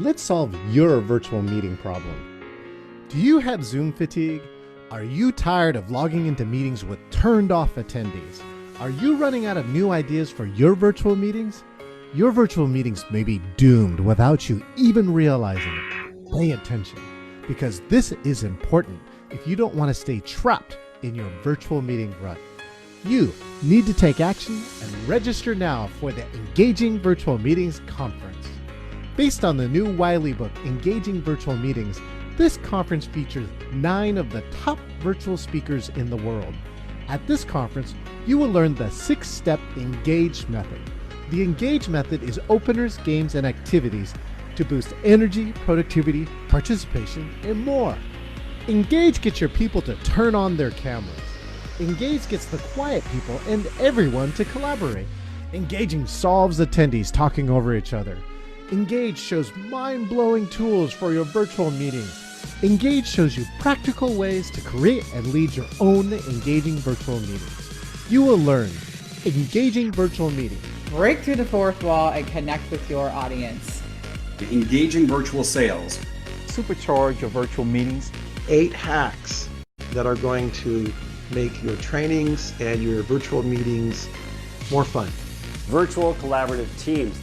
let's solve your virtual meeting problem. Do you have Zoom fatigue? Are you tired of logging into meetings with turned off attendees? Are you running out of new ideas for your virtual meetings? Your virtual meetings may be doomed without you even realizing it. Pay attention, because this is important if you don't want to stay trapped in your virtual meeting rut. You need to take action and register now for the Engaging Virtual Meetings Conference. Based on the new Wiley book, Engaging Virtual Meetings, this conference features 9 of the top virtual speakers in the world. At this conference, you will learn the 6-step Engage method. The Engage method is openers, games, and activities to boost energy, productivity, participation, and more. Engage gets your people to turn on their cameras. Engage gets the quiet people and everyone to collaborate. Engaging solves attendees talking over each other. Engage shows mind-blowing tools for your virtual meetings. Engage shows you practical ways to create and lead your own engaging virtual meetings. You will learn Engaging Virtual Meetings. Break through the fourth wall and connect with your audience. Engaging virtual sales. Supercharge your virtual meetings. 8 hacks that are going to make your trainings and your virtual meetings more fun. Virtual collaborative teams.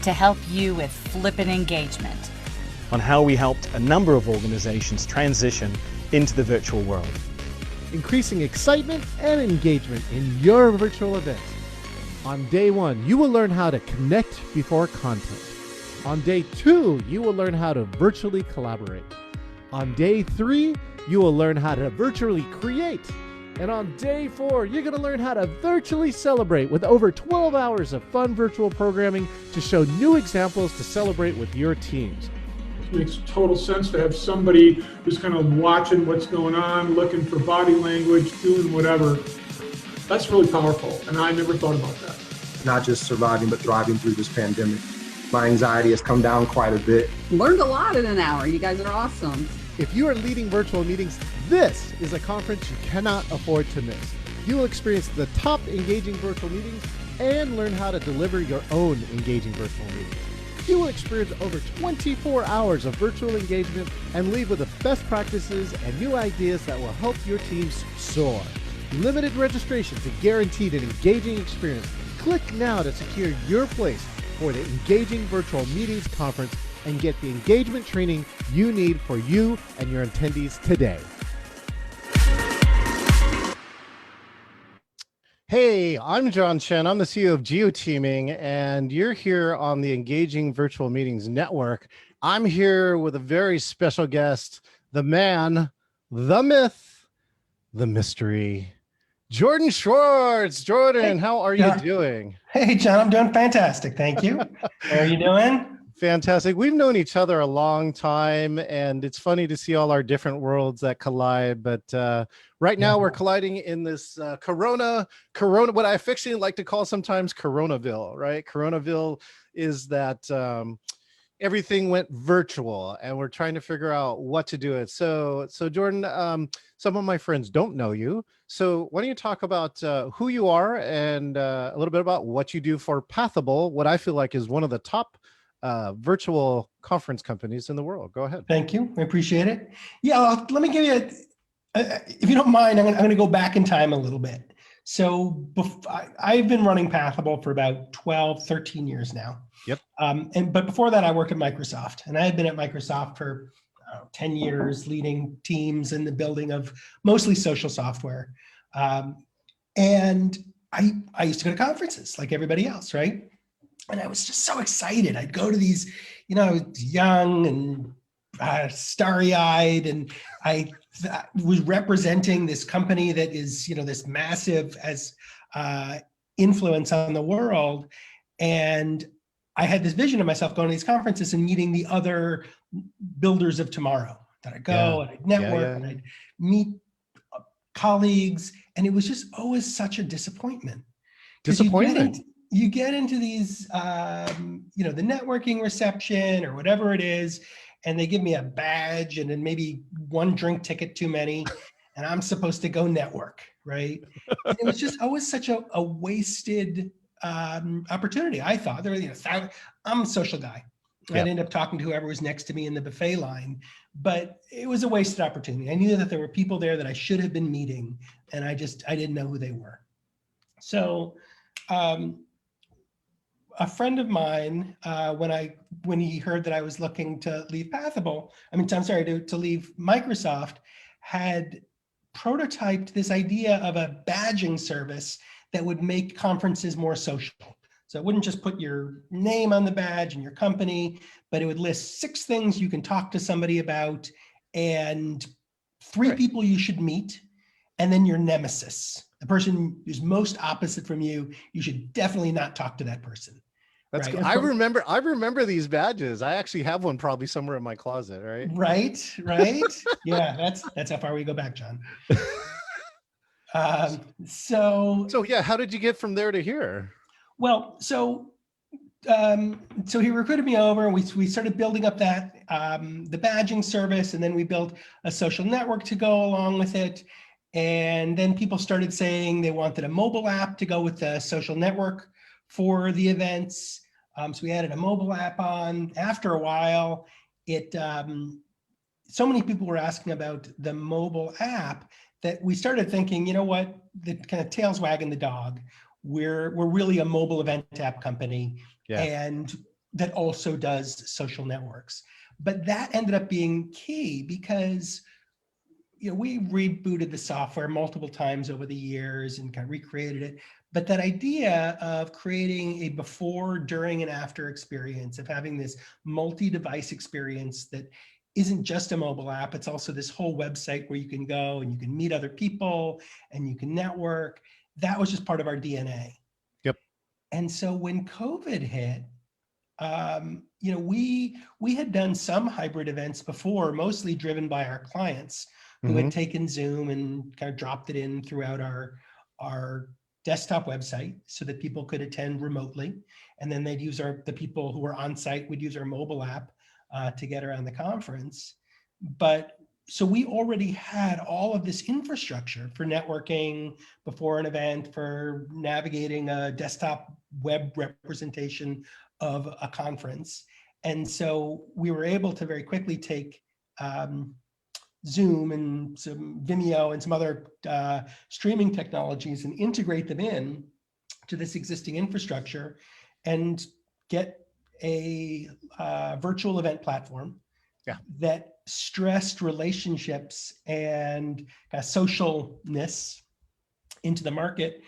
To help you with flippant engagement. On how we helped a number of organizations transition into the virtual world. Increasing excitement and engagement in your virtual events. On day 1, you will learn how to connect before content. On day 2, you will learn how to virtually collaborate. On day 3, you will learn how to virtually create. And on day 4, you're going to learn how to virtually celebrate with over 12 hours of fun virtual programming to show new examples to celebrate with your teams. It makes total sense to have somebody who's kind of watching what's going on, looking for body language, doing whatever. That's really powerful, and I never thought about that. Not just surviving, but thriving through this pandemic. My anxiety has come down quite a bit. Learned a lot in an hour. You guys are awesome. If you are leading virtual meetings, this is a conference you cannot afford to miss. You will experience the top engaging virtual meetings and learn how to deliver your own engaging virtual meetings. You will experience over 24 hours of virtual engagement and leave with the best practices and new ideas that will help your teams soar. Limited registration to guaranteed an engaging experience. Click now to secure your place for the Engaging Virtual Meetings Conference and get the engagement training you need for you and your attendees today. Hey, I'm John Chen. I'm the CEO of GeoTeaming, and you're here on the Engaging Virtual Meetings Network. I'm here with a very special guest, the man, the myth, the mystery, Jordan Schwartz. Jordan, how are you doing? Hey, John, I'm doing fantastic. Thank you. How are you doing? Fantastic. We've known each other a long time, and it's funny to see all our different worlds that collide. But right now we're colliding in this Corona, what I affectionately like to call sometimes Coronaville, right? Coronaville is that everything went virtual, and we're trying to figure out what to do it. So Jordan, some of my friends don't know you. So why don't you talk about who you are and a little bit about what you do for Pathable, what I feel like is one of the top virtual conference companies in the world. Go ahead. Thank you. I appreciate it. Yeah, let me give you, if you don't mind, I'm going to go back in time a little bit. So I've been running Pathable for about 12, 13 years now. Yep. But before that, I worked at Microsoft, and I had been at Microsoft for 10 years, leading teams in the building of mostly social software. And I used to go to conferences like everybody else, right? And I was just so excited. I'd go to these, I was young and starry-eyed, and I was representing this company that is, this massive influence on the world. And I had this vision of myself going to these conferences and meeting the other builders of tomorrow. That I'd go and I'd network and I'd meet colleagues, and it was just always such a disappointment. You get into these, the networking reception or whatever it is, and they give me a badge and then maybe one drink ticket too many, and I'm supposed to go network, right? And it was just always such a wasted opportunity. I thought I'm a social guy. I'd end up talking to whoever was next to me in the buffet line, but it was a wasted opportunity. I knew that there were people there that I should have been meeting, and I didn't know who they were. So a friend of mine, when he heard that I was looking to leave to leave Microsoft, had prototyped this idea of a badging service that would make conferences more social. So it wouldn't just put your name on the badge and your company, but it would list 6 things you can talk to somebody about and 3 people you should meet, and then your nemesis, the person who's most opposite from you. You should definitely not talk to that person. That's right? cool. I remember these badges. I actually have one probably somewhere in my closet, right? Right. Yeah, that's how far we go back, John. So yeah, how did you get from there to here? Well, so he recruited me over, and we started building up that the badging service, and then we built a social network to go along with it. And then people started saying they wanted a mobile app to go with the social network for the events. So we added a mobile app on. After a while, so many people were asking about the mobile app that we started thinking, you know what, the kind of tail's wagging the dog. We're really a mobile event app company, and that also does social networks. But that ended up being key because we rebooted the software multiple times over the years and kind of recreated it. But that idea of creating a before, during, and after experience, of having this multi-device experience that isn't just a mobile app, it's also this whole website where you can go and you can meet other people and you can network. That was just part of our DNA. Yep. And so when COVID hit, we had done some hybrid events before, mostly driven by our clients who had taken Zoom and kind of dropped it in throughout our desktop website so that people could attend remotely. And then they'd use the people who were on site would use our mobile app to get around the conference. But so we already had all of this infrastructure for networking before an event, for navigating a desktop web representation of a conference. And so we were able to very quickly take Zoom and some Vimeo and some other streaming technologies and integrate them in to this existing infrastructure and get a virtual event platform that stressed relationships and socialness into the market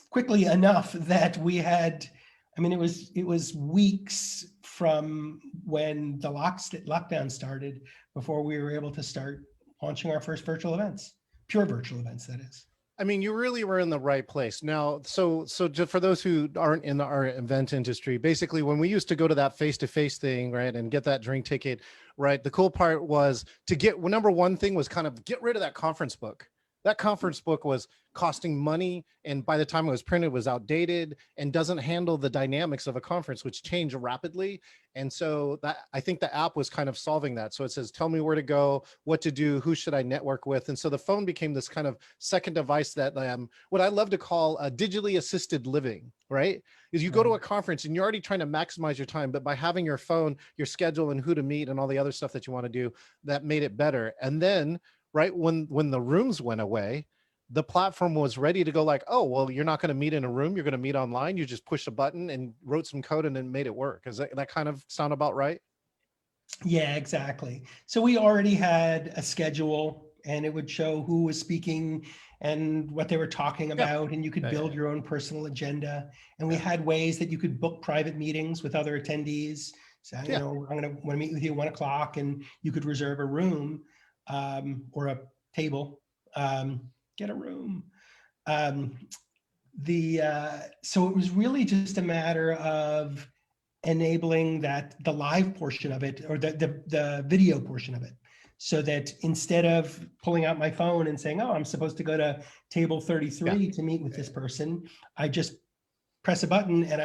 quickly enough that we had, it was weeks from when the lockdown started before we were able to start launching our first virtual events, pure virtual events, that is. You really were in the right place. Now, so just for those who aren't in our event industry, basically when we used to go to that face-to-face thing, right, and get that drink ticket, right, the cool part was to number one thing was kind of get rid of that conference book. That conference book was costing money, and by the time it was printed, it was outdated and doesn't handle the dynamics of a conference, which change rapidly. And so I think the app was kind of solving that. So it says, tell me where to go, what to do, who should I network with? And so the phone became this kind of second device that what I love to call a digitally assisted living, right? Is you go to a conference and you're already trying to maximize your time, but by having your phone, your schedule and who to meet and all the other stuff that you want to do, that made it better. And then right when the rooms went away, the platform was ready to go like, oh, well, you're not going to meet in a room. You're going to meet online. You just push a button and wrote some code and then made it work. Does that kind of sound about right? Yeah, exactly. So we already had a schedule and it would show who was speaking and what they were talking about. And you could build your own personal agenda. And we had ways that you could book private meetings with other attendees. So, I'm going to want to meet with you at 1 o'clock, and you could reserve a room or a table, get a room. So it was really just a matter of enabling the live portion of it, or the video portion of it, so that instead of pulling out my phone and saying, oh, I'm supposed to go to table 33 to meet with this person, I just press a button and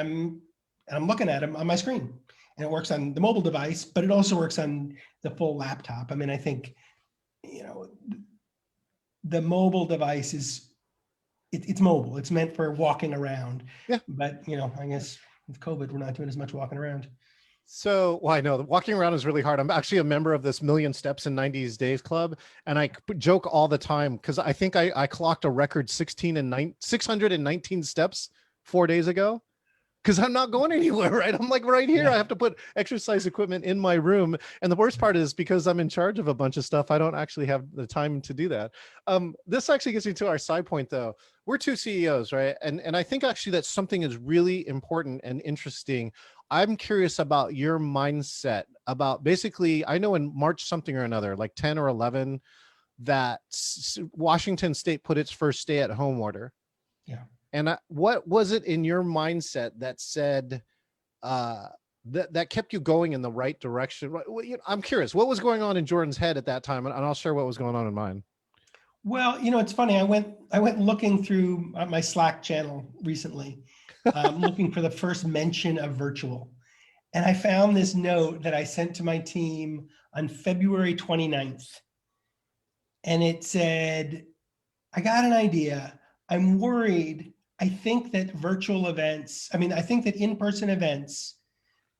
I'm looking at him on my screen, and it works on the mobile device, but it also works on the full laptop. I think, the mobile device it's mobile. It's meant for walking around. Yeah. But, I guess with COVID, we're not doing as much walking around. So, well, I know walking around is really hard. I'm actually a member of this Million Steps in 90 Days Club, and I joke all the time because I think I clocked a record 619 steps 4 days ago. Because I'm not going anywhere, right? I'm like right here. Yeah. I have to put exercise equipment in my room. And the worst part is because I'm in charge of a bunch of stuff, I don't actually have the time to do that. This actually gets me to our side point though. We're two CEOs, right? And I think actually that something is really important and interesting. I'm curious about your mindset about basically, I know in March something or another, like 10 or 11, that Washington State put its first stay-at-home order. Yeah. And what was it in your mindset that said that kept you going in the right direction? I'm curious, what was going on in Jordan's head at that time, and I'll share what was going on in mine. Well, it's funny. I went looking through my Slack channel recently, looking for the first mention of virtual, and I found this note that I sent to my team on February 29th, and it said, "I got an idea. I'm worried. I think that I think that in-person events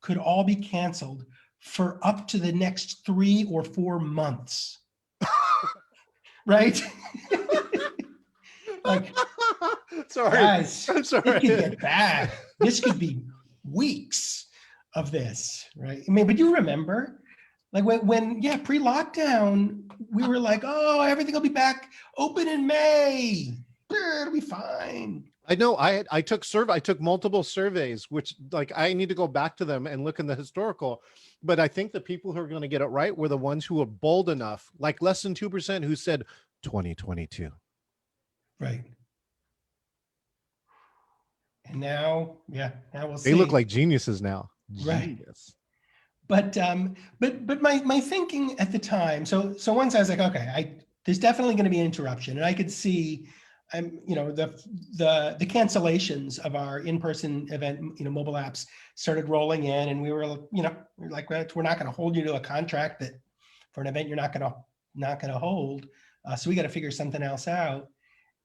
could all be canceled for up to the next 3 or 4 months." Right? Like, sorry, guys, I'm sorry. It could get bad. This could be weeks of this, right? I mean, but you remember, like when pre-lockdown, we were like, oh, everything will be back open in May. It'll be fine. I know I took multiple surveys, which like I need to go back to them and look in the historical, but I think the people who are going to get it right were the ones who were bold enough, like less than 2% who said 2022. Right. And now we'll see. They look like geniuses now. Right. Genius. But my thinking at the time, so once I was like, okay, there's definitely going to be an interruption, and I could see the cancellations of our in-person event, mobile apps started rolling in, and we were like, we're not going to hold you to a contract that for an event you're not going to hold. So we got to figure something else out.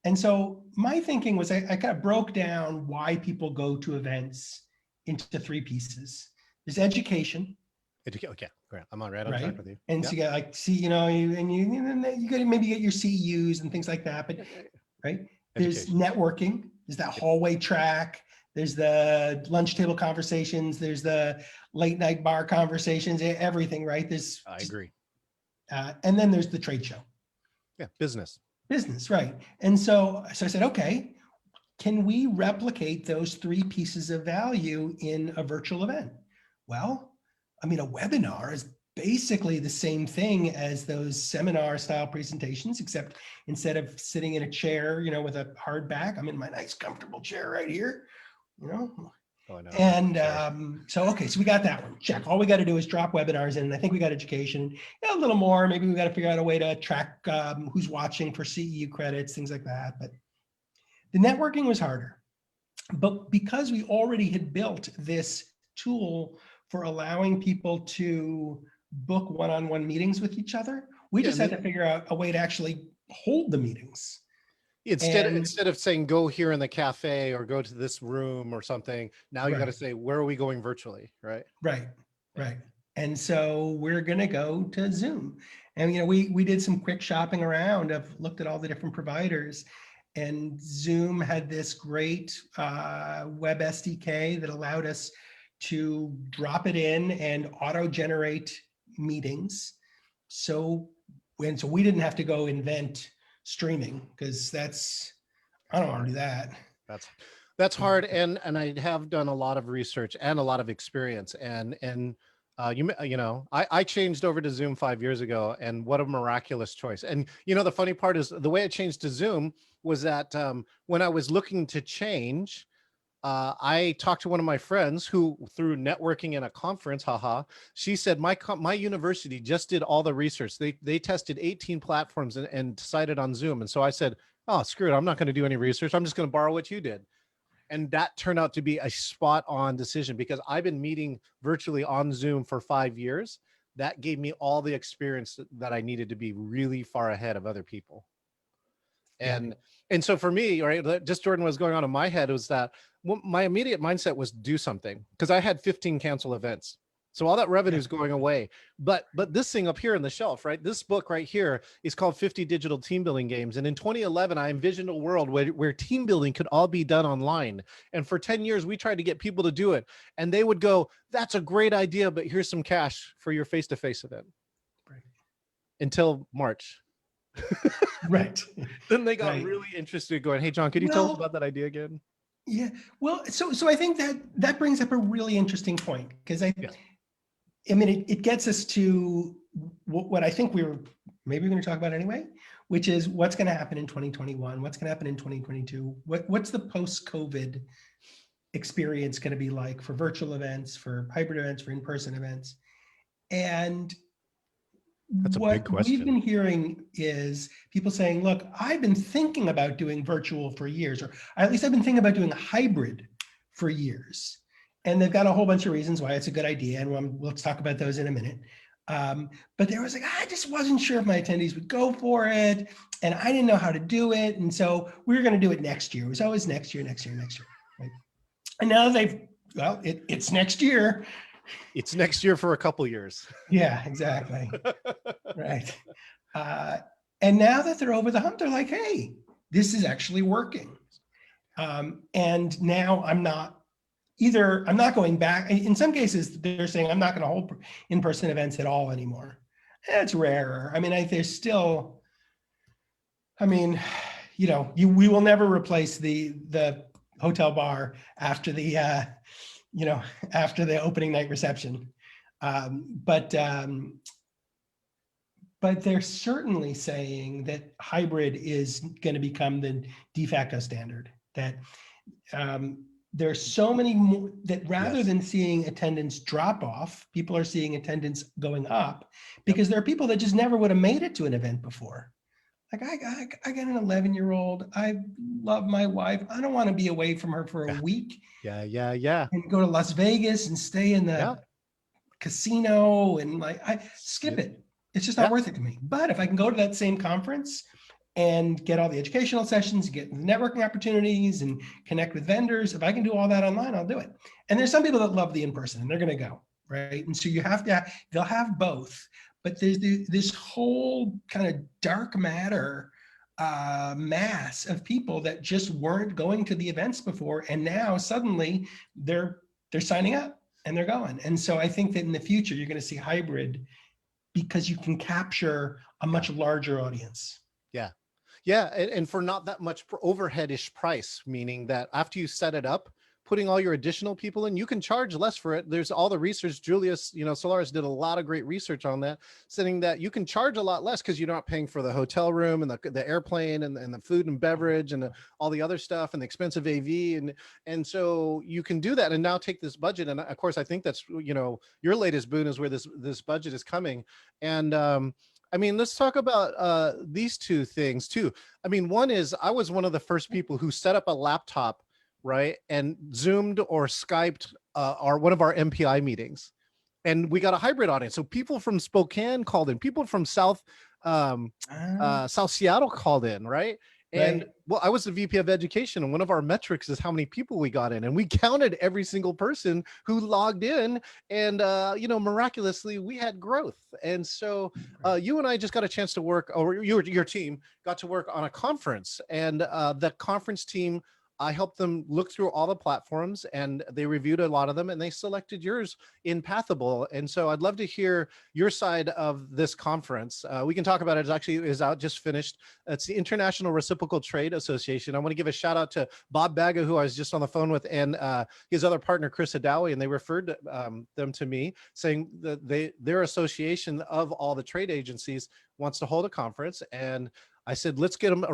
And so my thinking was I kind of broke down why people go to events into 3 pieces. There's education. Okay, great. I'm on track with you. And so you got like you got to maybe get your CEUs and things like that, but right. There's networking. There's that hallway track. There's the lunch table conversations. There's the late night bar conversations. Everything, right? I agree. And then there's the trade show. Yeah, business, right? And so I said, okay, can we replicate those 3 pieces of value in a virtual event? Well, I mean, a webinar is basically the same thing as those seminar style presentations, except instead of sitting in a chair, with a hard back, I'm in my nice comfortable chair right here, Oh, I know. And so we got that one, check. All we got to do is drop webinars in, and I think we got education, a little more. Maybe we got to figure out a way to track who's watching for CEU credits, things like that. But the networking was harder. But because we already had built this tool for allowing people to book one-on-one meetings with each other, we just had to figure out a way to actually hold the meetings. Instead of saying go here in the cafe or go to this room or something, now you got to say, where are we going virtually, right? Right. And so we're going to go to Zoom. And we did some quick shopping around. I've looked at all the different providers, and Zoom had this great web SDK that allowed us to drop it in and auto-generate meetings. So we didn't have to go invent streaming, because I don't want to do that. That's hard. And I have done a lot of research and a lot of experience, and I changed over to Zoom 5 years ago, and what a miraculous choice. And the funny part is the way I changed to Zoom was that when I was looking to change, I talked to one of my friends who, through networking in a conference, she said, my university just did all the research. They tested 18 platforms and decided on Zoom. And so I said, oh, screw it. I'm not going to do any research. I'm just going to borrow what you did. And that turned out to be a spot on decision, because I've been meeting virtually on Zoom for 5 years. That gave me all the experience that I needed to be really far ahead of other people. And so for me, right, just Jordan, was going on in my head was that my immediate mindset was do something, because I had 15 cancel events. So all that revenue is going away. But this thing up here on the shelf, right? This book right here is called 50 Digital Team Building Games. And in 2011, I envisioned a world where team building could all be done online. And for 10 years, we tried to get people to do it. And they would go, that's a great idea, but here's some cash for your face-to-face event. Right. Until March. Right. Then they got really interested, going, hey, John, could you tell us about that idea again? Yeah. Well, so I think that brings up a really interesting point, because I mean, it gets us to what I think maybe we're going to talk about anyway, which is what's going to happen in 2021, what's going to happen in 2022, what's the post-COVID experience going to be like for virtual events, for hybrid events, for in-person events. And that's a big question. We've been hearing is people saying, look, I've been thinking about doing virtual for years, or at least I've been thinking about doing hybrid for years. And they've got a whole bunch of reasons why it's a good idea. And we'll talk about those in a minute. But there was like, I just wasn't sure if my attendees would go for it. And I didn't know how to do it. And so we were going to do it next year. It was always next year. Right? And now it's next year. It's next year for a couple years. Yeah, exactly. Right. And now that they're over the hump, they're like, hey, this is actually working. And now I'm not going back. In some cases, they're saying I'm not going to hold in-person events at all anymore. It's rarer. I mean, there's still, I mean, we will never replace the hotel bar after the, after the opening night reception. But they're certainly saying that hybrid is going to become the de facto standard, that there's so many more, that rather than seeing attendance drop off, people are seeing attendance going up, because there are people that just never would have made it to an event before. Like I got an 11-year-old. I love my wife. I don't want to be away from her for a week. Yeah. And go to Las Vegas and stay in the casino and I skip it. It's just not worth it to me. But if I can go to that same conference and get all the educational sessions, get the networking opportunities and connect with vendors, if I can do all that online, I'll do it. And there's some people that love the in-person and they're going to go, right? And so they'll have both. But there's this whole kind of dark matter mass of people that just weren't going to the events before, and now suddenly they're signing up and they're going. And so I think that in the future you're going to see hybrid, because you can capture a much larger audience. Yeah, and for not that much overheadish price, meaning that after you set it up, putting all your additional people in, you can charge less for it. There's all the research. Julius, Solaris did a lot of great research on that, saying that you can charge a lot less because you're not paying for the hotel room and the airplane and the food and beverage and all the other stuff and the expensive AV. And so you can do that and now take this budget. And of course, I think that's, your latest boon is where this budget is coming. And, I mean, let's talk about these two things too. I mean, one is I was one of the first people who set up a laptop, right, and Zoomed or Skyped one of our MPI meetings, and we got a hybrid audience. So people from Spokane called in, people from South Seattle called in, right? And well, I was the VP of Education, and one of our metrics is how many people we got in, and we counted every single person who logged in, and miraculously we had growth. And so you and I just got a chance to work, or your team got to work on a conference, and the conference team, I helped them look through all the platforms, and they reviewed a lot of them, and they selected yours in Pathable. And so I'd love to hear your side of this conference. We can talk about it. It actually is out, just finished. It's the International Reciprocal Trade Association. I want to give a shout out to Bob Baga, who I was just on the phone with, and his other partner, Chris Hadawi, and they referred them to me, saying that their association of all the trade agencies wants to hold a conference. And I said, let's get them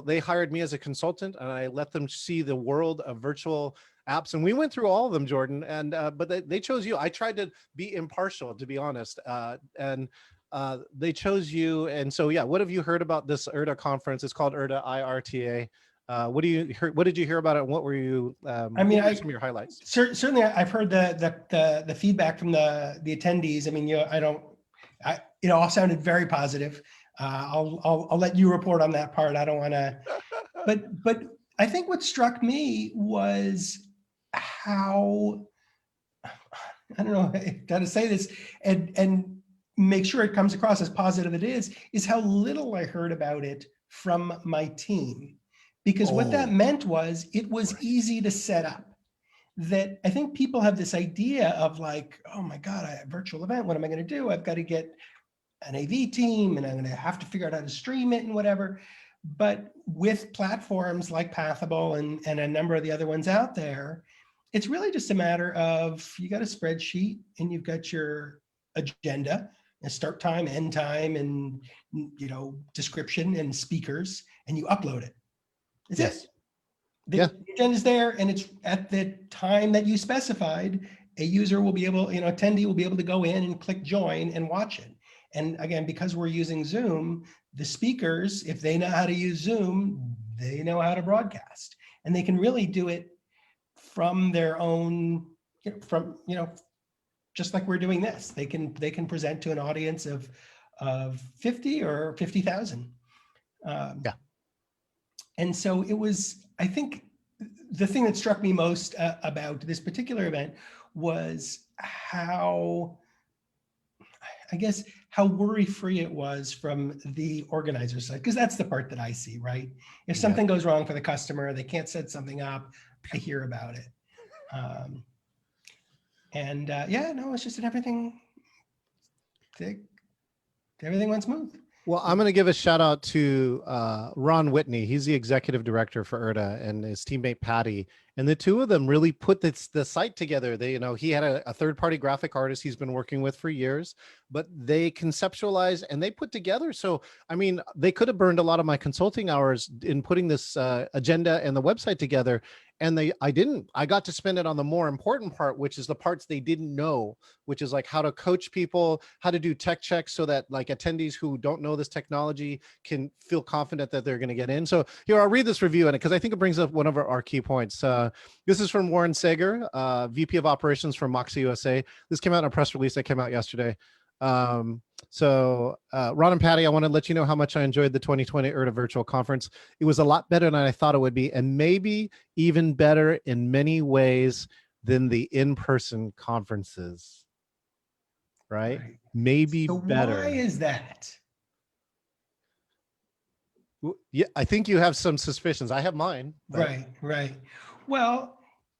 they hired me as a consultant, and I let them see the world of virtual apps. And we went through all of them, Jordan, and but they chose you. I tried to be impartial, to be honest, and they chose you. And so, yeah, what have you heard about this IRTA conference? It's called IRTA, IRTA. What did you hear about it? And what were you, some of your highlights? Certainly, I've heard the feedback from the attendees. I mean, it all sounded very positive. I'll let you report on that part. I don't want to, but I think what struck me was how, I don't know how to say this and make sure it comes across as positive it is how little I heard about it from my team. Because what that meant was it was easy to set up. That I think people have this idea of like, oh my God, I have a virtual event. What am I going to do? I've got to get an AV team and I'm going to have to figure out how to stream it and whatever. But with platforms like Pathable and a number of the other ones out there, it's really just a matter of you got a spreadsheet and you've got your agenda, a start time, end time, and description and speakers, and you upload it. That's it. The agenda's there, and it's at the time that you specified. A user will be able, attendee will be able to go in and click join and watch it. And again, because we're using Zoom, the speakers, if they know how to use Zoom, they know how to broadcast, and they can really do it from their own, just like we're doing this. They can present to an audience of 50 or 50,000. And so it was, I think the thing that struck me most about this particular event was how worry-free it was from the organizer side, because that's the part that I see, right? If something goes wrong for the customer, they can't set something up, I hear about it. It's just that everything went smooth. Well, I'm going to give a shout out to Ron Whitney. He's the executive director for IRTA, and his teammate Patty. And the two of them really put the site together. He had a third-party graphic artist he's been working with for years, but they conceptualized and they put together. So, I mean, they could have burned a lot of my consulting hours in putting this agenda and the website together. And I got to spend it on the more important part, which is the parts they didn't know, which is like how to coach people, how to do tech checks so that like attendees who don't know this technology can feel confident that they're going to get in. So here, I'll read this review in it because I think it brings up one of our key points. This is from Warren Sager, VP of Operations for Moxie USA. This came out in a press release that came out yesterday. Ron and Patty, I want to let you know how much I enjoyed the 2020 IRTA virtual conference. It was a lot better than I thought it would be, and maybe even better in many ways than the in-person conferences. Right? Maybe so better. Why is that? Yeah, I think you have some suspicions. I have mine. Right. Well,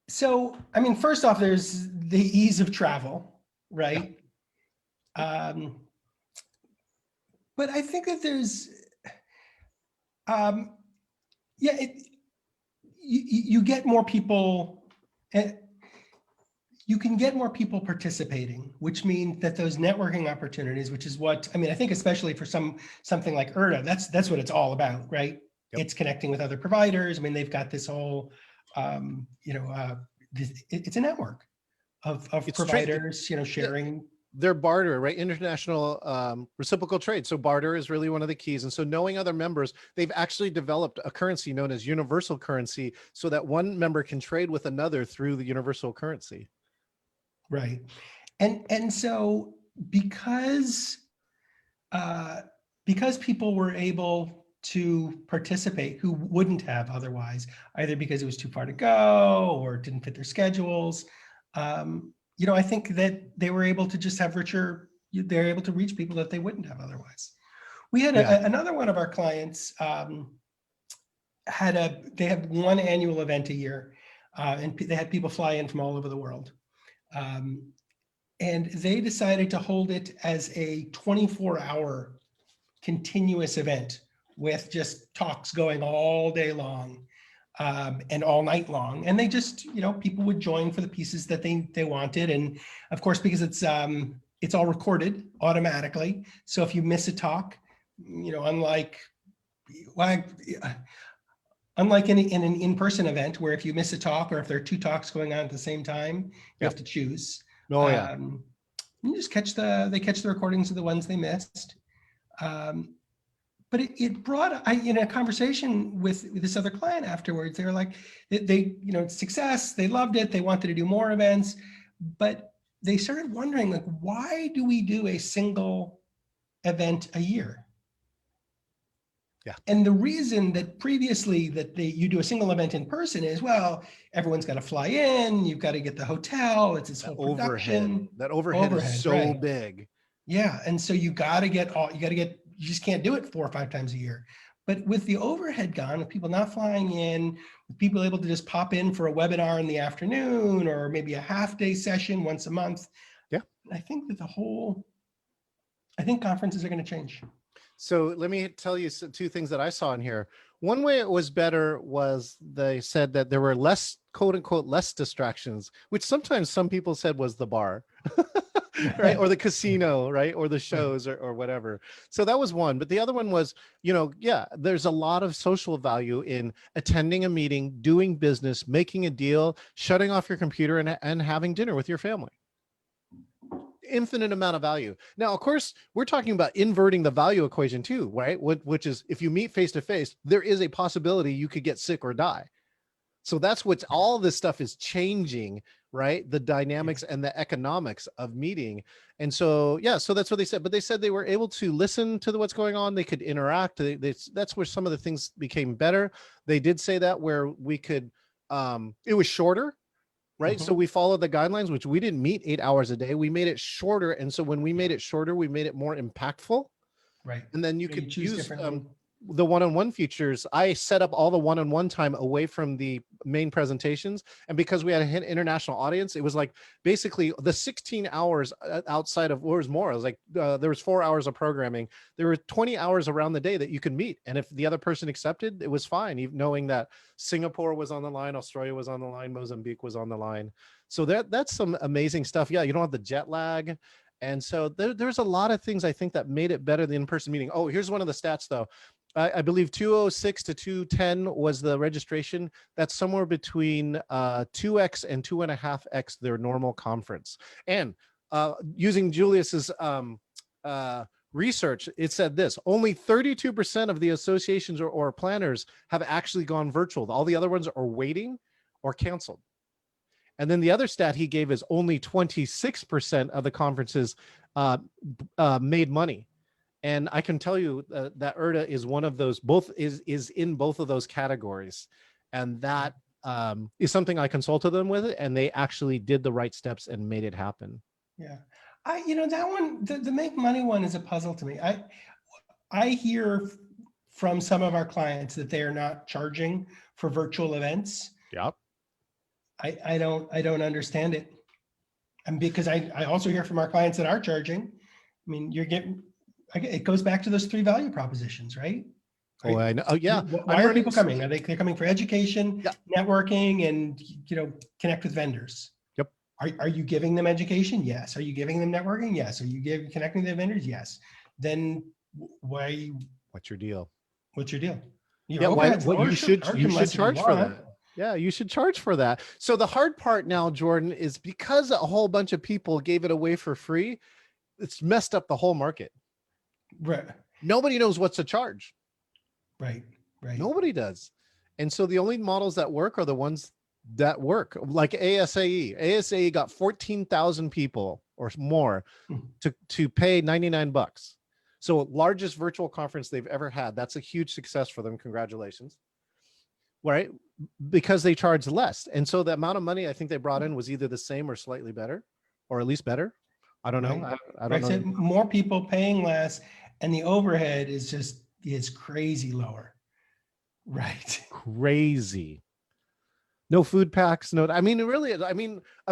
so, I mean, first off, there's the ease of travel, right? But I think that there's, you get more people, you can get more people participating, which means that those networking opportunities, which is what, I mean, I think especially for something like IRTA, that's what it's all about, right? Yep. It's connecting with other providers. I mean, they've got this whole, it's a network of providers, sharing. They're barter, right? International reciprocal trade. So barter is really one of the keys. And so knowing other members, they've actually developed a currency known as universal currency so that one member can trade with another through the universal currency. Right. And so because people were able to participate who wouldn't have otherwise, either because it was too far to go or it didn't fit their schedules, I think that they were able to just have they're able to reach people that they wouldn't have otherwise. We had another one of our clients they have one annual event a year, and they had people fly in from all over the world. And they decided to hold it as a 24-hour continuous event with just talks going all day long. And all night long, and they just, people would join for the pieces that they wanted, and of course, because it's all recorded automatically. So if you miss a talk, unlike in an in-person event where if you miss a talk or if there are two talks going on at the same time, you have to choose. You just they catch the recordings of the ones they missed. But it brought, in a conversation with this other client afterwards, they were like, success, they loved it, they wanted to do more events, but they started wondering, like, why do we do a single event a year? Yeah. And the reason that previously that you do a single event in person is, well, everyone's got to fly in, you've got to get the hotel, it's this whole production. That overhead is so right. big. Yeah, and so you just can't do it 4 or 5 times a year. But with the overhead gone, with people not flying in, with people able to just pop in for a webinar in the afternoon or maybe a half-day session once a month, yeah, I think that I think conferences are going to change. So let me tell you 2 things that I saw in here. One way it was better was they said that there were less, quote unquote, less distractions, which sometimes some people said was the bar, right? Or the casino, right? Or the shows or whatever. So that was one. But the other one was, yeah, there's a lot of social value in attending a meeting, doing business, making a deal, shutting off your computer and having dinner with your family. Infinite amount of value. Now, of course, we're talking about inverting the value equation too, right? Which is if you meet face to face, there is a possibility you could get sick or die. So that's what all this stuff is changing, right? The dynamics and the economics of meeting. And so, yeah, so that's what they said. But they said they were able to listen to what's going on. They could interact. That's where some of the things became better. They did say that where we could, it was shorter. Right. So we followed the guidelines, which we didn't meet 8 hours a day. We made it shorter. And so when we made it shorter, we made it more impactful. Right. And then you could use the one-on-one features. I set up all the one-on-one time away from the main presentations. And because we had an international audience, it was like basically the 16 hours outside of, or was more, it was like there was 4 hours of programming. There were 20 hours around the day that you could meet. And if the other person accepted, it was fine, even knowing that Singapore was on the line, Australia was on the line, Mozambique was on the line. So that's some amazing stuff. Yeah, you don't have the jet lag. And so there's a lot of things I think that made it better than in-person meeting. Oh, here's one of the stats though. I believe 206 to 210 was the registration. That's somewhere between 2x and 2.5x their normal conference. And using Julius's research, it said this: only 32% of the associations or planners have actually gone virtual. All the other ones are waiting or canceled. And then the other stat he gave is only 26% of the conferences made money. And I can tell you that IRTA is one of those, is in both of those categories. And that is something I consulted them with, and they actually did the right steps and made it happen. Yeah. That one, the make money one is a puzzle to me. I hear from some of our clients that they are not charging for virtual events. Yep. I don't understand it. And because I also hear from our clients that are charging. I mean, it goes back to those 3 value propositions, right? Oh, I know. Oh, yeah. Why are people coming? They're coming for education, networking, and connect with vendors. Yep. Are you giving them education? Yes. Are you giving them networking? Yes. Are you connecting the vendors? Yes. Then what's your deal? What's your deal? You should charge for that. Yeah, you should charge for that. So the hard part now, Jordan, is because a whole bunch of people gave it away for free, it's messed up the whole market. Right. Nobody knows what's to charge. Right. Nobody does. And so the only models that work are the ones that work, like ASAE. ASAE got 14,000 people or more to pay $99. So largest virtual conference they've ever had. That's a huge success for them. Congratulations. Right? Because they charge less. And so the amount of money I think they brought in was either the same or slightly better, or at least better. I don't know. Right. I don't know. So more people paying less, and the overhead is crazy lower. Right. Crazy. No food packs. No, I mean, really, as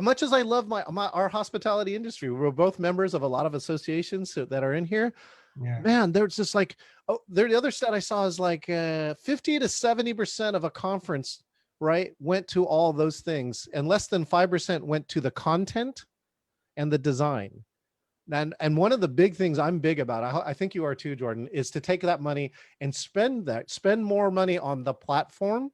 much as I love our hospitality industry, we're both members of a lot of associations that are in here. Yeah. Man, there's just like, the other stat I saw is like 50 to 70% of a conference, right, went to all those things, and less than 5% went to the content and the design. And one of the big things I'm big about, I think you are too, Jordan, is to take that money and spend more money on the platform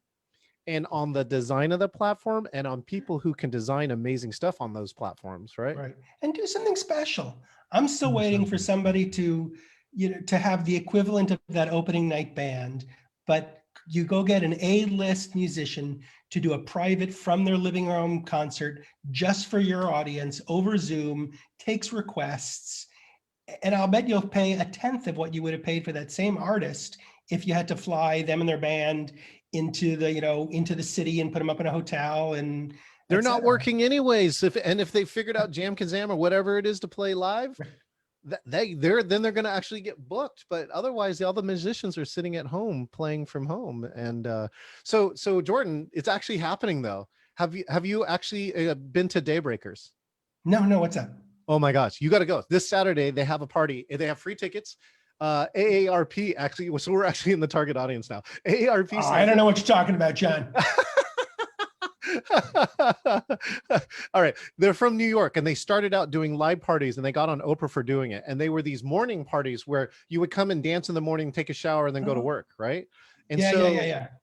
and on the design of the platform and on people who can design amazing stuff on those platforms, right? Right. And do something special. I'm still waiting for somebody to have the equivalent of that opening night band, but you go get an A-list musician to do a private from their living room concert just for your audience over Zoom, takes requests, and I'll bet you'll pay 1/10 of what you would have paid for that same artist if you had to fly them and their band into the city and put them up in a hotel, and they're not working anyways. If they figured out Jam Kazam or whatever it is to play live, they're going to actually get booked. But otherwise, all the musicians are sitting at home playing from home. And so Jordan, it's actually happening though. Have you actually been to Daybreakers? No, what's that? Oh my gosh, you got to go. This Saturday they have a party. They have free tickets. AARP actually, so we're actually in the target audience now. AARP. Oh, I don't know what you're talking about, John. All right, they're from New York, and they started out doing live parties, and they got on Oprah for doing it. And they were these morning parties where you would come and dance in the morning, take a shower, and then go to work, right? And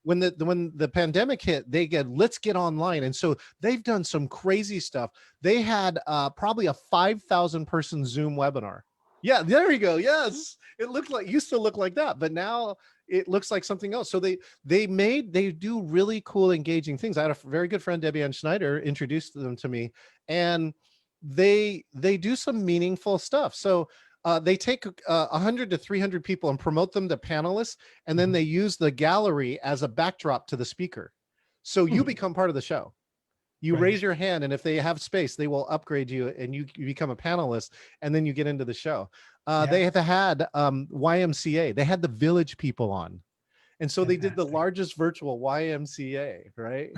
when the pandemic hit, they get, let's get online. And so they've done some crazy stuff. They had probably a 5,000 person Zoom webinar. Yeah, there you go. Yes, it used to look like that, but now it looks like something else. So they do really cool, engaging things. I had a very good friend, Debbie Ann Schneider, introduced them to me, and they do some meaningful stuff. So they take 100 to 300 people and promote them to panelists, and then they use the gallery as a backdrop to the speaker. So you become part of the show. You raise your hand, and if they have space, they will upgrade you, and you become a panelist, and then you get into the show. They have had YMCA. They had the Village people on. And so they did the largest virtual YMCA, right?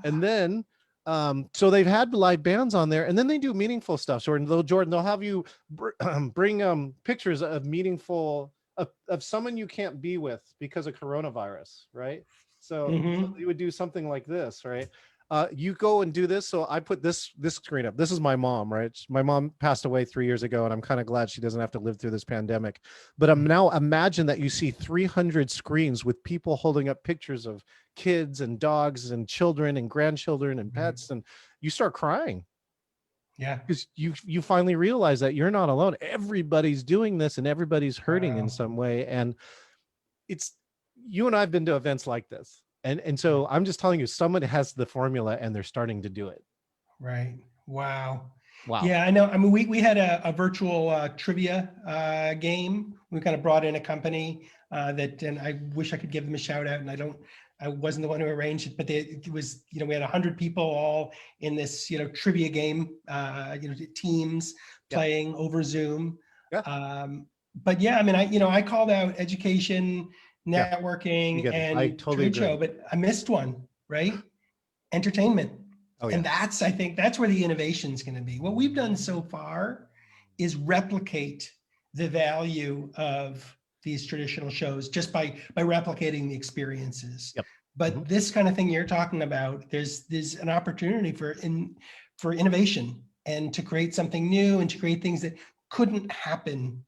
And then, so they've had live bands on there, and then they do meaningful stuff. Jordan, they'll have you bring pictures of meaningful, of someone you can't be with because of coronavirus, right? So you would do something like this, right? You go and do this. So I put this screen up. This is my mom, right? My mom passed away 3 years ago, and I'm kind of glad she doesn't have to live through this pandemic. But now imagine that you see 300 screens with people holding up pictures of kids and dogs and children and grandchildren and pets, and you start crying. Yeah, because you finally realize that you're not alone. Everybody's doing this, and everybody's hurting in some way. And you and I've been to events like this. And so I'm just telling you, someone has the formula, and they're starting to do it. Right. Wow. Wow. Yeah, I know. I mean, we had a virtual trivia game. We kind of brought in a company and I wish I could give them a shout out, and I wasn't the one who arranged it, but it was, we had 100 people all in this, trivia game, teams playing over Zoom. Yeah. But yeah, I mean, I called out education, networking, and trade show, but I missed one, right? Entertainment. And I think that's where the innovation is going to be. What we've done so far is replicate the value of these traditional shows just by replicating the experiences. But this kind of thing you're talking about, there's an opportunity for innovation and to create something new and to create things that couldn't happen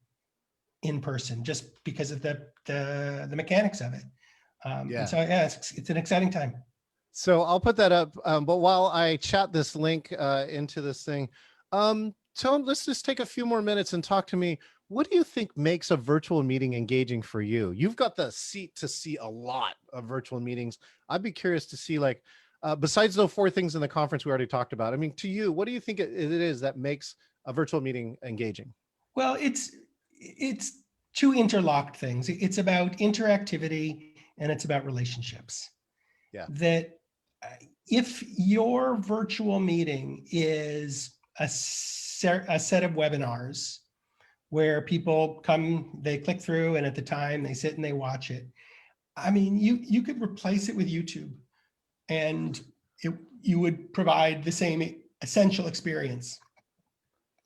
in person just because of the mechanics of it. And so it's an exciting time. So I'll put that up. But while I chat this link into this thing, Tom, let's just take a few more minutes and talk to me. What do you think makes a virtual meeting engaging for you? You've got the seat to see a lot of virtual meetings. I'd be curious to see, like, besides those 4 things in the conference we already talked about, I mean, to you, what do you think it is that makes a virtual meeting engaging? Well, it's 2 interlocked things. It's about interactivity and it's about relationships. Yeah. That if your virtual meeting is a set of webinars where people come, they click through, and at the time they sit and they watch it. I mean, you could replace it with YouTube, and you would provide the same essential experience.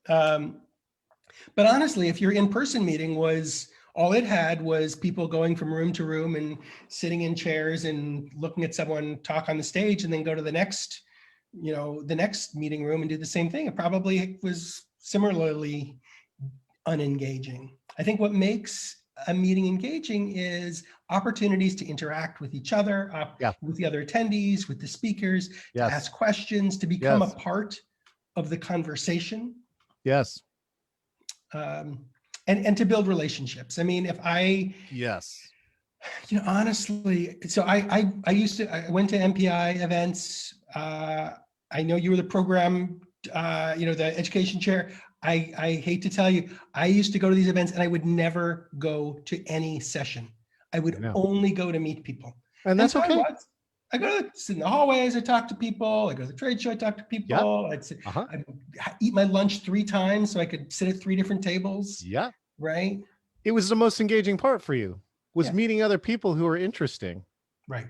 But honestly, if your in-person meeting was all it had was people going from room to room and sitting in chairs and looking at someone talk on the stage, and then go to the next meeting room and do the same thing, it probably was similarly unengaging. I think what makes a meeting engaging is opportunities to interact with each other, with the other attendees, with the speakers, to ask questions, to become a part of the conversation. Yes. And to build relationships. I mean, if I, honestly, so I went to MPI events. I know you were the program, the education chair. I hate to tell you, I used to go to these events and I would never go to any session. I would only go to meet people. And that's so okay. I go to sit in the hallways, I talk to people, I go to the trade show, I talk to people, I'd eat my lunch 3 times so I could sit at 3 different tables. Yeah. Right. It was the most engaging part for you, was meeting other people who are interesting. Right.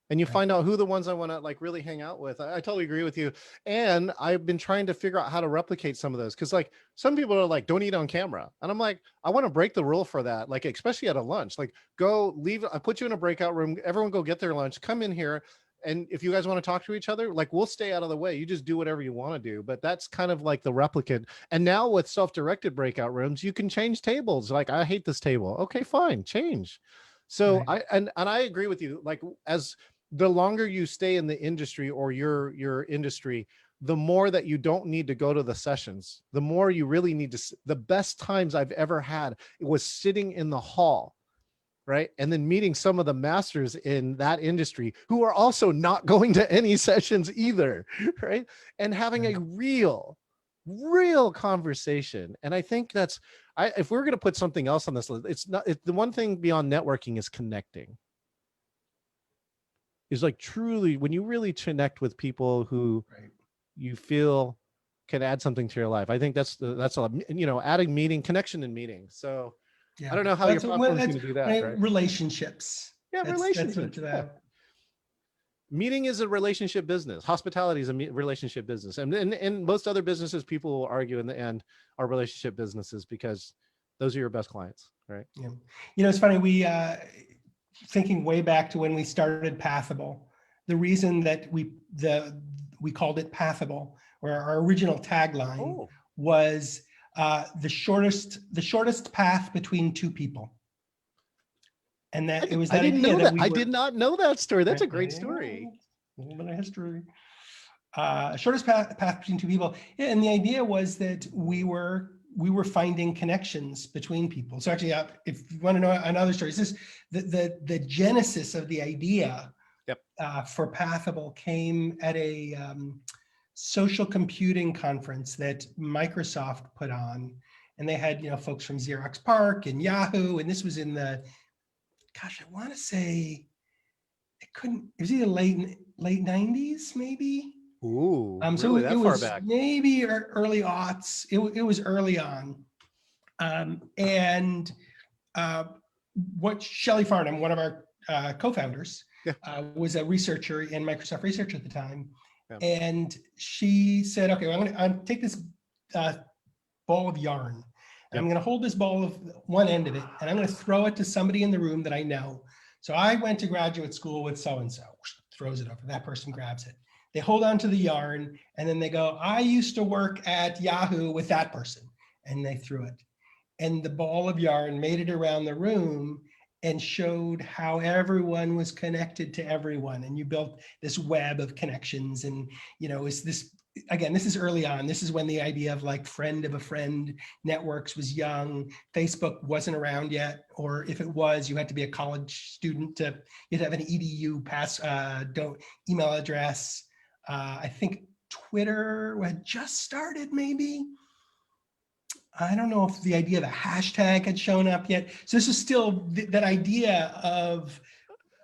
And you find out who the ones I want to like really hang out with. I totally agree with you. And I've been trying to figure out how to replicate some of those. Cause like some people are like, don't eat on camera. And I'm like, I want to break the rule for that. Like, especially at a lunch, like go leave. I put you in a breakout room. Everyone go get their lunch, come in here. And if you guys want to talk to each other, like we'll stay out of the way. You just do whatever you want to do. But that's kind of like the replicate. And now with self-directed breakout rooms, you can change tables. Like, I hate this table. Okay, fine, change. So and I agree with you. Like, as the longer you stay in the industry or your industry, the more that you don't need to go to the sessions, the more you really need to. The best times I've ever had, it was sitting in the hall, right? And then meeting some of the masters in that industry who are also not going to any sessions either, right? And having a real conversation. And I think that's, if we're going to put something else on this list, the one thing beyond networking is connecting. Is like truly when you really connect with people who you feel can add something to your life. I think that's a, adding meeting, connection and meeting. So I don't know how your platform's going to do that. Right? Relationships. Yeah, relationships. Meeting is a relationship business. Hospitality is a relationship business. And most other businesses, people will argue in the end, are relationship businesses because those are your best clients, right? Yeah. It's funny. We, thinking way back to when we started Pathable, the reason that we called it Pathable, or our original tagline was the shortest path between 2 people. And that it was that idea that I did not know that story. That's a great story. A little bit of history. Shortest path between 2 people. Yeah, and the idea was that we were finding connections between people. So actually, if you want to know another story, this is the genesis of the idea for Pathable came at a social computing conference that Microsoft put on, and they had folks from Xerox PARC and Yahoo, and this was in the, gosh, I want to say it was either late 90s maybe. Ooh, so really that far back? Maybe early aughts. It was early on, and what Shelley Farnham, one of our co-founders, was a researcher in Microsoft Research at the time, and she said, "Okay, well, I'm going to take this ball of yarn. I'm going to hold this ball of one end of it, and I'm going to throw it to somebody in the room that I know. So I went to graduate school with so and so. Throws it over. That person grabs it." They hold on to the yarn and then they go, "I used to work at Yahoo with that person." And they threw it. And the ball of yarn made it around the room and showed how everyone was connected to everyone. And you built this web of connections. And, is this, again, this is early on. This is when the idea of like friend of a friend networks was young. Facebook wasn't around yet. Or if it was, you had to be a college student you'd have an EDU email address. I think Twitter had just started, maybe. I don't know if the idea of a hashtag had shown up yet. So this is still that idea of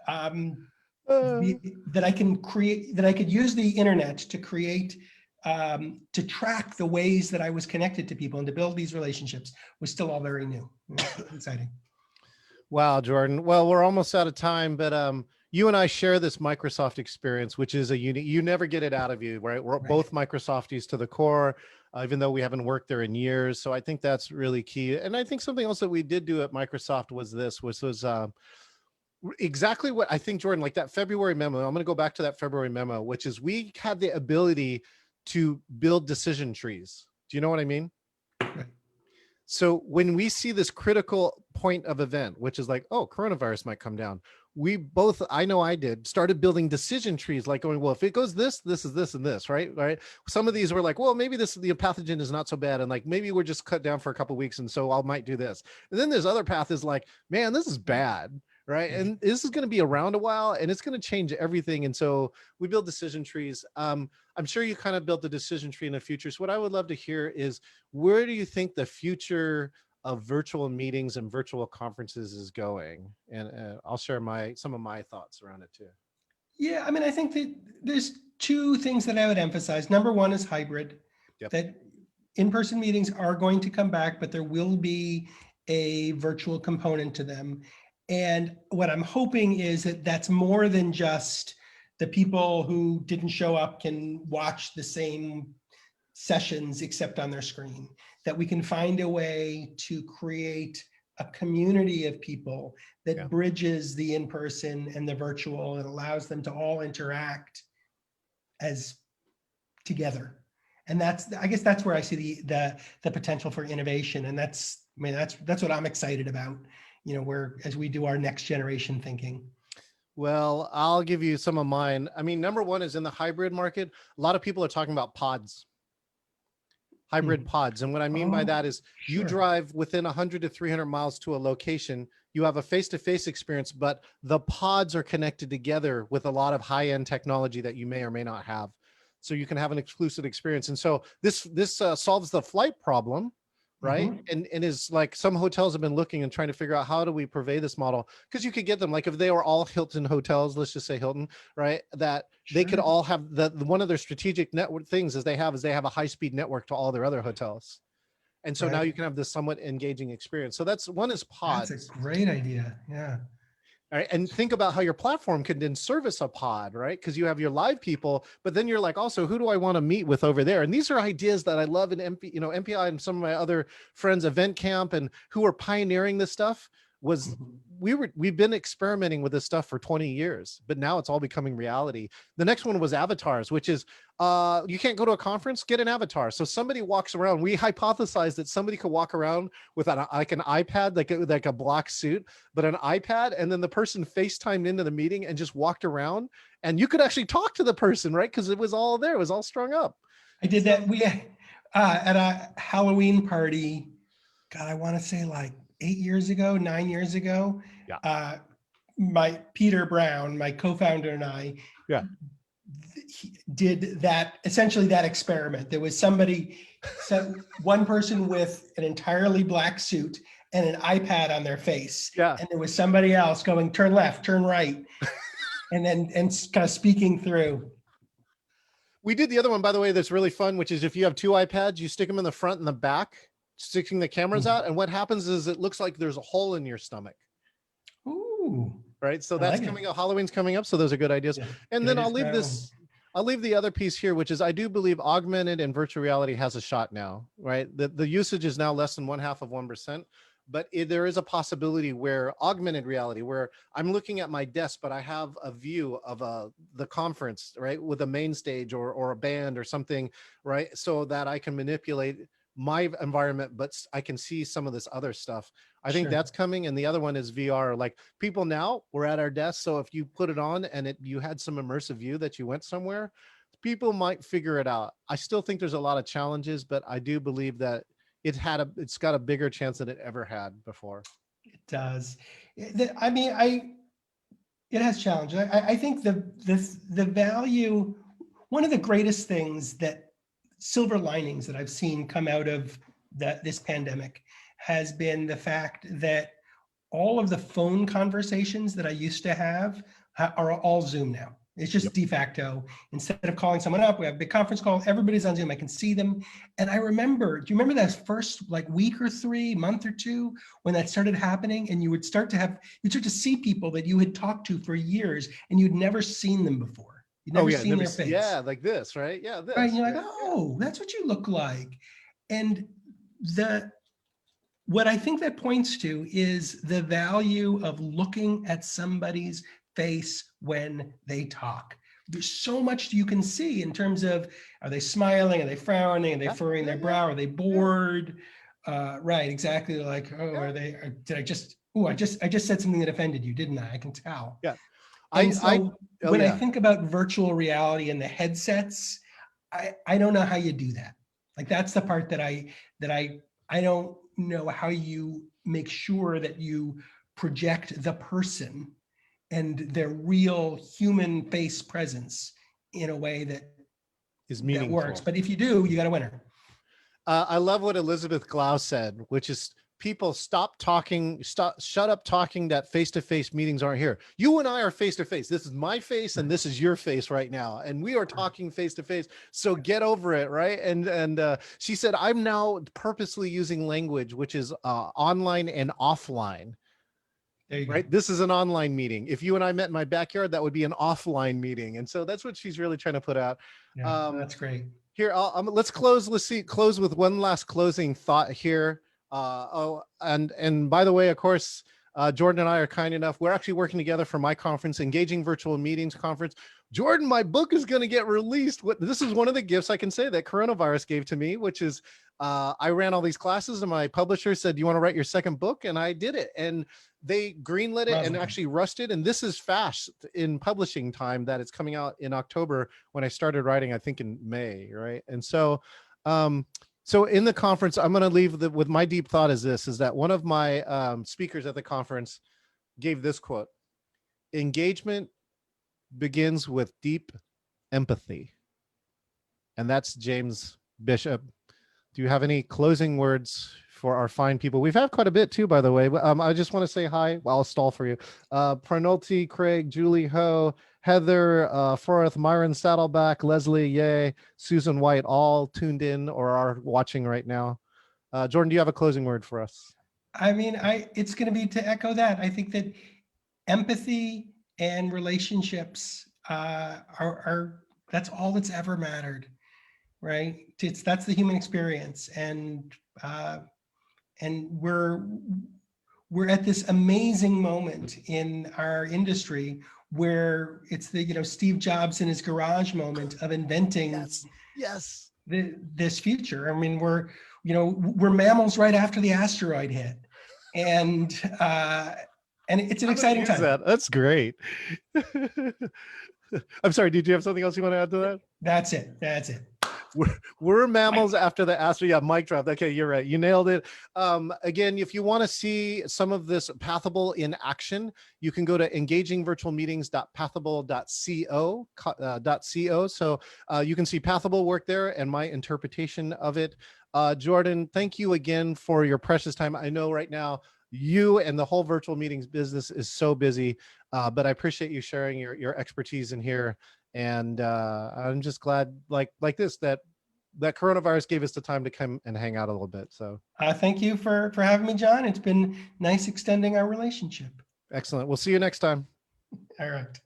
that I can create, that I could use the internet to create, to track the ways that I was connected to people and to build these relationships was still all very new. Exciting. Wow, Jordan. Well, we're almost out of time, but you and I share this Microsoft experience, which is you never get it out of you, right? We're both Microsofties to the core, even though we haven't worked there in years. So I think that's really key. And I think something else that we did do at Microsoft was exactly what I think, Jordan, like that February memo. I'm going to go back to that February memo, which is we had the ability to build decision trees. Do you know what I mean? Right. So when we see this critical point of event, which is like, oh, coronavirus might come down, we both, I know I did, started building decision trees, like going, well, if it goes this is this and this, right? Some of these were like, well, maybe the pathogen is not so bad. And like, maybe we're just cut down for a couple of weeks. And so I might do this. And then there's other path is like, man, this is bad. Right. And this is going to be around a while and it's going to change everything. And so we build decision trees. I'm sure you kind of built the decision tree in the future. So what I would love to hear is, where do you think the future of virtual meetings and virtual conferences is going, and I'll share some of my thoughts around it too. Yeah, I mean, I think that there's two things that I would emphasize. Number one is hybrid. Yep. That in-person meetings are going to come back, but there will be a virtual component to them. And what I'm hoping is that that's more than just the people who didn't show up can watch the same sessions except on their screen, that we can find a way to create a community of people that bridges the in-person and the virtual and allows them to all interact as together. And I guess that's where I see the potential for innovation. And that's what I'm excited about, as we do our next generation thinking. Well, I'll give you some of mine. I mean, number one is in the hybrid market. A lot of people are talking about pods. Hybrid pods. And what I mean by that is you drive within 100 to 300 miles to a location, you have a face-to-face experience, but the pods are connected together with a lot of high-end technology that you may or may not have. So you can have an exclusive experience. And so this solves the flight problem, right? And is like, some hotels have been looking and trying to figure out, how do we purvey this model? Because you could get them, like if they were all Hilton hotels, let's just say Hilton, right? That they could all have one of their strategic network things is they have a high-speed network to all their other hotels. And so now you can have this somewhat engaging experience. So that's one is pods. That's a great idea. Yeah. All right. And think about how your platform can then service a pod, right? Because you have your live people, but then you're like, also, who do I want to meet with over there? And these are ideas that I love in MPI and some of my other friends, Event Camp, and who are pioneering this stuff. We've been experimenting with this stuff for 20 years, but now it's all becoming reality. The next one was avatars, which is you can't go to a conference, get an avatar. So somebody walks around. We hypothesized that somebody could walk around with an iPad, like a black suit, but an iPad, and then the person FaceTimed into the meeting and just walked around, and you could actually talk to the person, right? Because it was all there, it was all strung up. I did that. We at a Halloween party. God, I want to say like 9 years ago, my Peter Brown, my co-founder, and I did essentially that experiment. There was one person with an entirely black suit and an iPad on their face. And there was somebody else going, turn left, turn right, and kind of speaking through. We did the other one, by the way, that's really fun, which is if you have two iPads, you stick them in the front and the back, sticking the cameras out, and what happens is it looks like there's a hole in your stomach. Ooh. Right. So that's coming up. Halloween's coming up. So those are good ideas. And then I'll leave the other piece here, which is I do believe augmented and virtual reality has a shot now, right? The usage is now less than 0.5%, but there is a possibility where augmented reality, where I'm looking at my desk, but I have a view of the conference, right? With a main stage or a band or something, right? So that I can manipulate my environment, but I can see some of this other stuff. I think that's coming. And the other one is VR. Like people now, we're at our desk. So if you put it on and you had some immersive view that you went somewhere, people might figure it out. I still think there's a lot of challenges, but I do believe that it's got a bigger chance than it ever had before. It does. I mean, it has challenges. I think the value, one of the greatest things silver linings that I've seen come out of this pandemic has been the fact that all of the phone conversations that I used to have are all Zoom now. It's just de facto. Instead of calling someone up, we have a big conference call, everybody's on Zoom, I can see them. And do you remember that first week or 3 month or 2 when that started happening, and you'd start to see people that you had talked to for years and you'd never seen them before. You've never seen their face. Yeah, like this, right? Yeah, this. Right, and you're like, oh, that's what you look like. And what I think that points to is the value of looking at somebody's face when they talk. There's so much you can see in terms of, are they smiling? Are they frowning? Are they furrowing their brow? Are they bored? Right, exactly. Like, I just said something that offended you, didn't I? I can tell. Yeah. When I think about virtual reality and the headsets, I don't know how you do that. Like that's the part that I don't know how you make sure that you project the person and their real human face presence in a way that is meaningful. That works. But if you do, you got a winner. I love what Elizabeth Glaus said, which is people shut up talking that face-to-face meetings aren't here. You and I are face-to-face. This is my face and this is your face right now. And we are talking face-to-face. So get over it. Right. And she said, I'm now purposely using language, which is online and offline. Right. This is an online meeting. If you and I met in my backyard, that would be an offline meeting. And so that's what she's really trying to put out. Yeah, that's great. Here, let's close. Let's close with one last closing thought here. And by the way, of course, Jordan and I are kind enough. We're actually working together for my conference, Engaging Virtual Meetings Conference. Jordan, my book is going to get released. This is one of the gifts I can say that coronavirus gave to me, which is I ran all these classes and my publisher said, do you want to write your second book? And I did it. And they greenlit it and actually rushed it. And this is fast in publishing time that it's coming out in October when I started writing, I think in May, right? And so, so in the conference, I'm going to leave with my deep thought is that one of my speakers at the conference gave this quote: engagement begins with deep empathy. And that's James Bishop. Do you have any closing words for our fine people? We've had quite a bit too, by the way. I just want to say hi. Well, I'll stall for you. Pranolti, Craig, Julie Ho, Heather, Forth, Myron Saddleback, Leslie Ye, Susan White, all tuned in or are watching right now. Jordan, do you have a closing word for us? I mean, it's going to be to echo that. I think that empathy and relationships are that's all that's ever mattered, right? That's the human experience, and we're at this amazing moment in our industry where it's the Steve Jobs in his garage moment of inventing yes this future. I mean, we're mammals right after the asteroid hit, and it's an exciting time. That's great. I'm sorry, did you have something else you want to add to that? That's it. We're mammals after the asteroid. Yeah, mic drop. Okay, you're right. You nailed it. Again, if you want to see some of this Pathable in action, you can go to engagingvirtualmeetings.pathable.co. So you can see Pathable work there and my interpretation of it. Jordan, thank you again for your precious time. I know right now you and the whole virtual meetings business is so busy, but I appreciate you sharing your expertise in here. And I'm just glad like this, that coronavirus gave us the time to come and hang out a little bit. So thank you for having me, John. It's been nice extending our relationship. Excellent. We'll see you next time. All right.